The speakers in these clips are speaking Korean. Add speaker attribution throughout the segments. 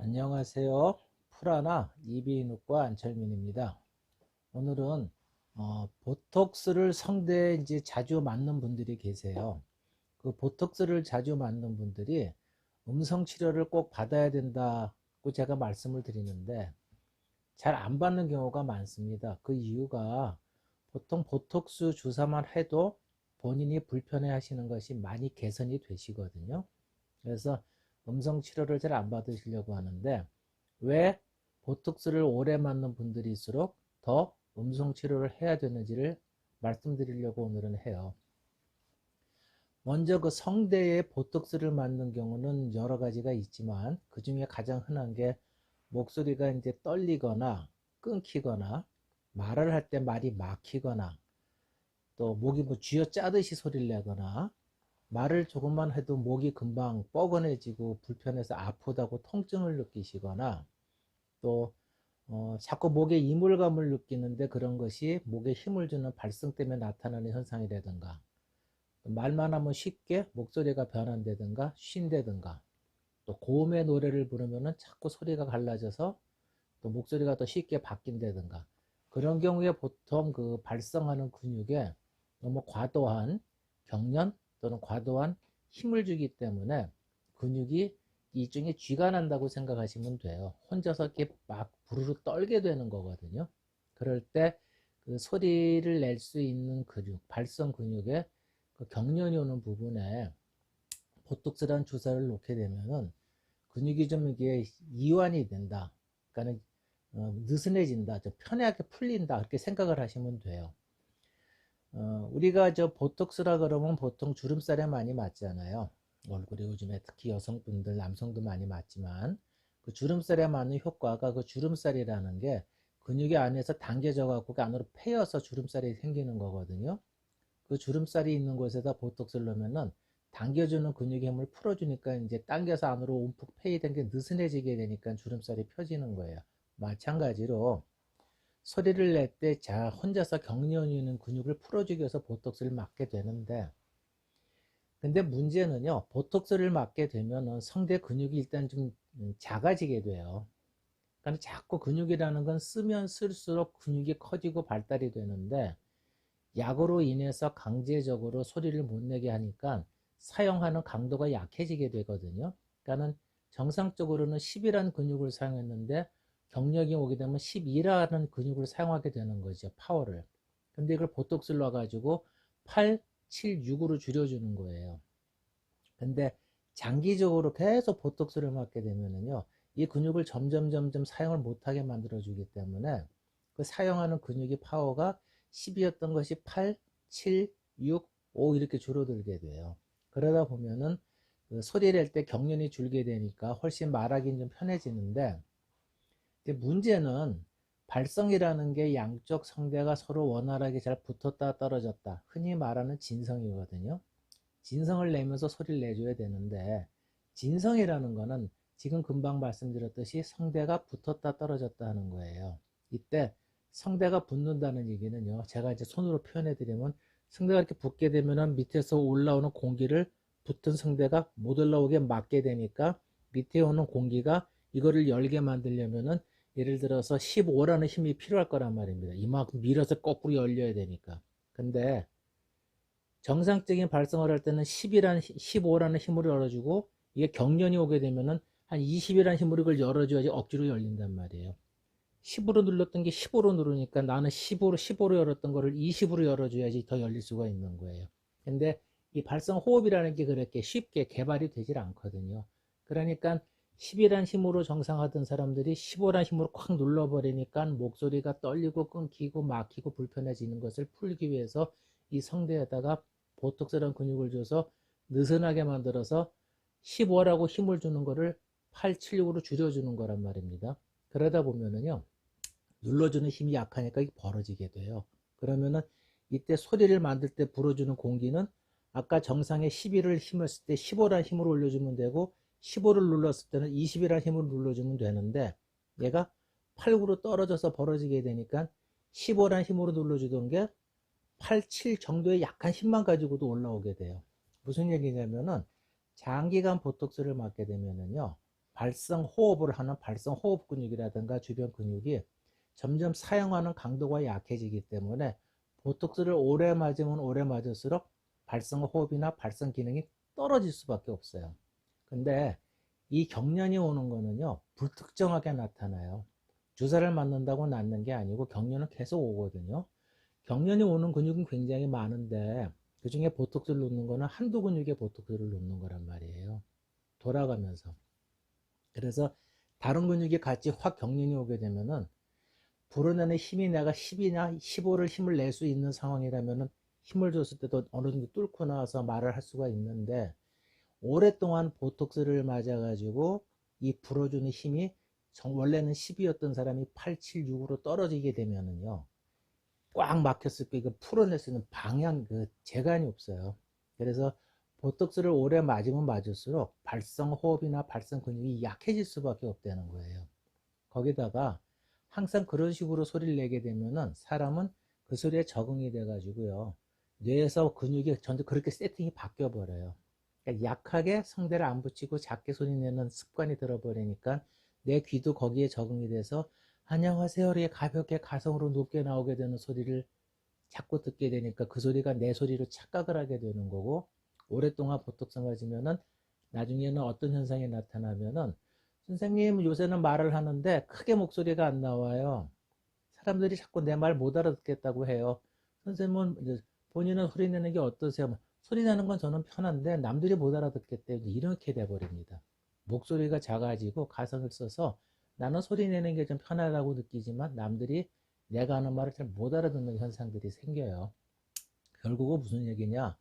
Speaker 1: 안녕하세요. 프라나 이비인후과 안철민입니다. 오늘은 보톡스를 성대에 이제 자주 맞는 분들이 계세요. 그 보톡스를 자주 맞는 분들이 음성 치료를 꼭 받아야 된다고 제가 말씀을 드리는데 잘 안 받는 경우가 많습니다. 그 이유가 보통 보톡스 주사만 해도 본인이 불편해 하시는 것이 많이 개선이 되시거든요. 그래서 음성 치료를 잘 안 받으시려고 하는데 왜 보톡스를 오래 맞는 분들일수록 더 음성 치료를 해야 되는지를 말씀드리려고 오늘은 해요. 먼저 그 성대에 보톡스를 맞는 경우는 여러 가지가 있지만 그 중에 가장 흔한 게 목소리가 이제 떨리거나 끊기거나 말을 할 때 말이 막히거나 또 목이 뭐 쥐어 짜듯이 소리를 내거나 말을 조금만 해도 목이 금방 뻐근해지고 불편해서 아프다고 통증을 느끼시거나 또 자꾸 목에 이물감을 느끼는데 그런 것이 목에 힘을 주는 발성 때문에 나타나는 현상이라든가 말만 하면 쉽게 목소리가 변한다든가 쉰다든가 또 고음의 노래를 부르면 자꾸 소리가 갈라져서 또 목소리가 더 쉽게 바뀐다든가 그런 경우에 보통 그 발성하는 근육에 너무 과도한 경련 또는 과도한 힘을 주기 때문에 근육이 일종의 쥐가 난다고 생각하시면 돼요. 혼자서 이렇게 막 부르르 떨게 되는 거거든요. 그럴 때 그 소리를 낼 수 있는 근육, 발성 근육에 그 경련이 오는 부분에 보톡스라는 주사를 놓게 되면은 근육이 좀 이게 이완이 된다. 그러니까는 느슨해진다, 좀 편하게 풀린다, 그렇게 생각을 하시면 돼요. 우리가 저 보톡스라 그러면 보통 주름살에 많이 맞잖아요. 얼굴에 요즘에 특히 여성분들, 남성도 많이 맞지만 그 주름살에 맞는 효과가 그 주름살이라는 게 근육이 안에서 당겨져 갖고 그 안으로 패여서 주름살이 생기는 거거든요. 그 주름살이 있는 곳에다 보톡스를 넣으면은 당겨주는 근육의 힘을 풀어주니까 이제 당겨서 안으로 움푹 패이던 게 느슨해지게 되니까 주름살이 펴지는 거예요. 마찬가지로 소리를 낼 때 자 혼자서 경련이 있는 근육을 풀어주기 위해서 보톡스를 맞게 되는데 근데 문제는요, 보톡스를 맞게 되면은 성대 근육이 일단 좀 작아지게 돼요. 그러니까 자꾸 근육이라는 건 쓰면 쓸수록 근육이 커지고 발달이 되는데 약으로 인해서 강제적으로 소리를 못 내게 하니까 사용하는 강도가 약해지게 되거든요. 그러니까는 정상적으로는 10이라는 근육을 사용했는데 경력이 오게 되면 12라는 근육을 사용하게 되는 거죠. 파워를. 근데 이걸 보톡스를 놔가지고 8, 7, 6으로 줄여주는 거예요. 근데 장기적으로 계속 보톡스를 맞게 되면은요, 이 근육을 점점 사용을 못하게 만들어주기 때문에 그 사용하는 근육의 파워가 10이었던 것이 8, 7, 6, 5 이렇게 줄어들게 돼요. 그러다 보면은 그 소리 낼 때 경련이 줄게 되니까 훨씬 말하기는 좀 편해지는데 문제는 발성이라는 게 양쪽 성대가 서로 원활하게 잘 붙었다 떨어졌다 흔히 말하는 진성이거든요. 진성을 내면서 소리를 내줘야 되는데 진성이라는 거는 지금 금방 말씀드렸듯이 성대가 붙었다 떨어졌다 하는 거예요. 이때 성대가 붙는다는 얘기는요, 제가 이제 손으로 표현해 드리면 성대가 이렇게 붙게 되면은 밑에서 올라오는 공기를 붙은 성대가 못 올라오게 막게 되니까 밑에 오는 공기가 이거를 열게 만들려면은 예를 들어서 15라는 힘이 필요할 거란 말입니다. 이만큼 밀어서 거꾸로 열려야 되니까. 근데 정상적인 발성을 할 때는 10이라는 15라는 힘으로 열어주고 이게 경련이 오게 되면은 한 20이라는 힘으로 이걸 열어줘야지 억지로 열린단 말이에요. 10으로 눌렀던 게 15로 누르니까 나는 15로 열었던 거를 20으로 열어줘야지 더 열릴 수가 있는 거예요. 근데 이 발성 호흡이라는 게 그렇게 쉽게 개발이 되질 않거든요. 그러니까 10이란 힘으로 정상하던 사람들이 15란 힘으로 콱 눌러버리니까 목소리가 떨리고 끊기고 막히고 불편해지는 것을 풀기 위해서 이 성대에다가 보톡스라는 근육을 줘서 느슨하게 만들어서 15라고 힘을 주는 거를 8, 7, 6으로 줄여주는 거란 말입니다. 그러다 보면은요, 눌러주는 힘이 약하니까 이게 벌어지게 돼요. 그러면은 이때 소리를 만들 때 불어주는 공기는 아까 정상에 11을 힘을 쓸 때 15라는 힘으로 올려주면 되고 15를 눌렀을 때는 20이라는 힘으로 눌러주면 되는데 얘가 8, 9로 떨어져서 벌어지게 되니까 15라는 힘으로 눌러주던 게 8, 7 정도의 약한 힘만 가지고도 올라오게 돼요. 무슨 얘기냐면은 장기간 보톡스를 맞게 되면은요, 발성 호흡을 하는 발성 호흡 근육이라든가 주변 근육이 점점 사용하는 강도가 약해지기 때문에 보톡스를 오래 맞으면 오래 맞을수록 발성 호흡이나 발성 기능이 떨어질 수밖에 없어요. 근데 이 경련이 오는 거는요, 불특정하게 나타나요. 주사를 맞는다고 낫는 게 아니고 경련은 계속 오거든요. 경련이 오는 근육은 굉장히 많은데 그 중에 보톡스를 놓는 거는 한두 근육에 보톡스를 놓는 거란 말이에요. 돌아가면서. 그래서 다른 근육이 같이 확 경련이 오게 되면은 불어내는 힘이 내가 10이나 15를 힘을 낼 수 있는 상황이라면은 힘을 줬을 때도 어느 정도 뚫고 나와서 말을 할 수가 있는데 오랫동안 보톡스를 맞아가지고 이 불어주는 힘이 원래는 10이었던 사람이 8, 7, 6으로 떨어지게 되면은요. 꽉 막혔을 때 이거 풀어낼 수 있는 방향, 그 재간이 없어요. 그래서 보톡스를 오래 맞으면 맞을수록 발성 호흡이나 발성 근육이 약해질 수밖에 없다는 거예요. 거기다가 항상 그런 식으로 소리를 내게 되면은 사람은 그 소리에 적응이 돼가지고요. 뇌에서 근육이 전부 그렇게 세팅이 바뀌어 버려요. 그러니까 약하게 성대를 안 붙이고 작게 소리 내는 습관이 들어버리니까 내 귀도 거기에 적응이 돼서 안녕하세요 이렇게 가볍게 가성으로 높게 나오게 되는 소리를 자꾸 듣게 되니까 그 소리가 내 소리로 착각을 하게 되는 거고 오랫동안 보톡스 맞으면은 나중에는 어떤 현상이 나타나면은 선생님 요새는 말을 하는데 크게 목소리가 안 나와요. 사람들이 자꾸 내 말 못 알아듣겠다고 해요. 선생님은 이제 본인은 소리 내는 게 어떠세요? 소리 내는 건 저는 편한데 남들이 못 알아듣겠대요. 이렇게 돼버립니다. 목소리가 작아지고 가성을 써서 나는 소리 내는 게 좀 편하다고 느끼지만 남들이 내가 하는 말을 잘 못 알아듣는 현상들이 생겨요. 결국은 무슨 얘기냐?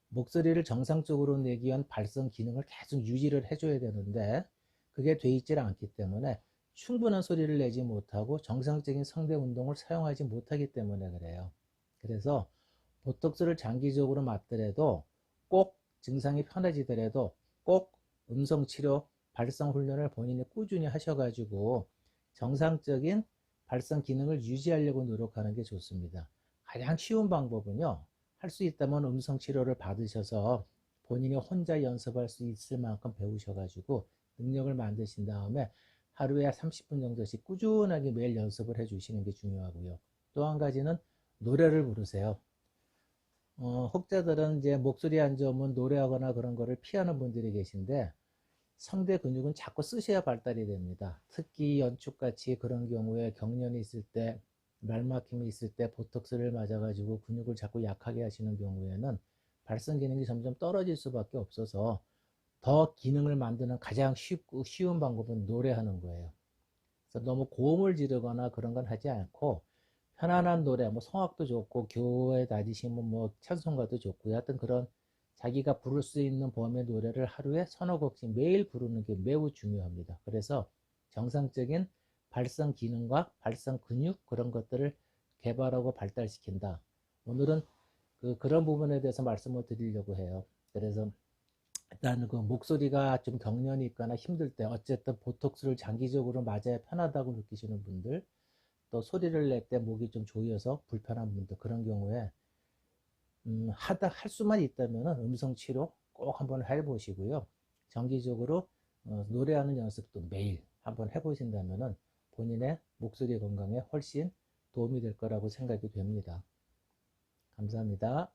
Speaker 1: 목소리를 정상적으로 내기 위한 발성 기능을 계속 유지를 해줘야 되는데 그게 돼 있질 않기 때문에 충분한 소리를 내지 못하고 정상적인 성대 운동을 사용하지 못하기 때문에 그래요. 그래서 보톡스를 장기적으로 맞더라도 꼭 증상이 편해지더라도 꼭 음성 치료, 발성 훈련을 본인이 꾸준히 하셔가지고 정상적인 발성 기능을 유지하려고 노력하는 게 좋습니다. 가장 쉬운 방법은요. 할 수 있다면 음성 치료를 받으셔서 본인이 혼자 연습할 수 있을 만큼 배우셔가지고 능력을 만드신 다음에 하루에 30분 정도씩 꾸준하게 매일 연습을 해주시는 게 중요하고요. 또 한 가지는 노래를 부르세요. 혹자들은 이제 목소리 안 좋으면 노래하거나 그런 거를 피하는 분들이 계신데 성대 근육은 자꾸 쓰셔야 발달이 됩니다. 특히 연축같이 그런 경우에 경련이 있을 때, 말막힘이 있을 때 보톡스를 맞아가지고 근육을 자꾸 약하게 하시는 경우에는 발성 기능이 점점 떨어질 수밖에 없어서 더 기능을 만드는 가장 쉽고 쉬운 방법은 노래하는 거예요. 그래서 너무 고음을 지르거나 그런 건 하지 않고 편안한 노래, 뭐 성악도 좋고 교회 다니시면 뭐 찬송가도 좋고요. 하여튼 그런 자기가 부를 수 있는 범위의 노래를 하루에 서너 곡씩 매일 부르는 게 매우 중요합니다. 그래서 정상적인 발성 기능과 발성 근육 그런 것들을 개발하고 발달시킨다. 오늘은 그런 부분에 대해서 말씀을 드리려고 해요. 그래서 일단 그 목소리가 좀 경련이 있거나 힘들 때 어쨌든 보톡스를 장기적으로 맞아야 편하다고 느끼시는 분들 또 소리를 낼 때 목이 좀 조여서 불편한 분들 그런 경우에 할 수만 있다면 음성 치료 꼭 한번 해보시고요. 정기적으로 노래하는 연습도 매일 한번 해보신다면 본인의 목소리 건강에 훨씬 도움이 될 거라고 생각이 됩니다. 감사합니다.